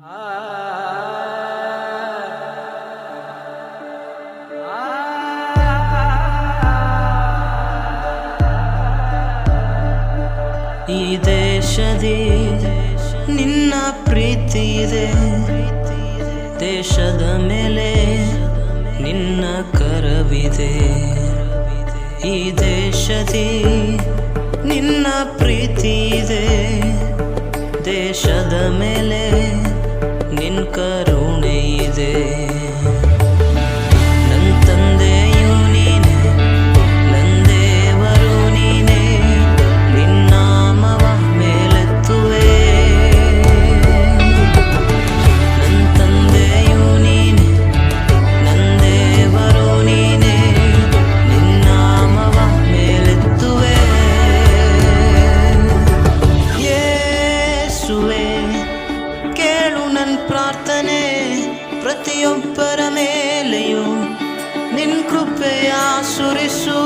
ಈ ದೇಶದಿ ನಿನ್ನ ಪ್ರೀತಿ ಇದೆ, ದೇಶದ ಮೇಲೆ ನಿನ್ನ ಕರವಿದೆ. ಈ ದೇಶದಿ ನಿನ್ನ ಪ್ರೀತಿ ಇದೆ, ದೇಶದ ಮೇಲೆ ನಿನ್ನ ಕರುಣೆ ಇದೆ. ನನ್ನ ತಂದೆಯು ನೀನೆ, ನನ್ನ ದೇವರು ನೀನೆ, ನಿನ್ನ ನಾಮವ ಮೇಲೆತ್ತುವೆ. ನನ್ನ ತಂದೆಯು ನೀನೆ, ನನ್ನ ದೇವರು ನೀನೆ, ನಿನ್ನ ನಾಮವ ಮೇಲೆತ್ತುವೆ. ಯೇಸುವೆ ಕೇಳು ನನ್ನ ಪ್ರಾರ್ಥನೆ, ಪ್ರತಿಯೊಬ್ಬರ ಮೇಲೆಯೂ ನಿನ್ನ ಕೃಪೆಯ ಸುರಿಸು.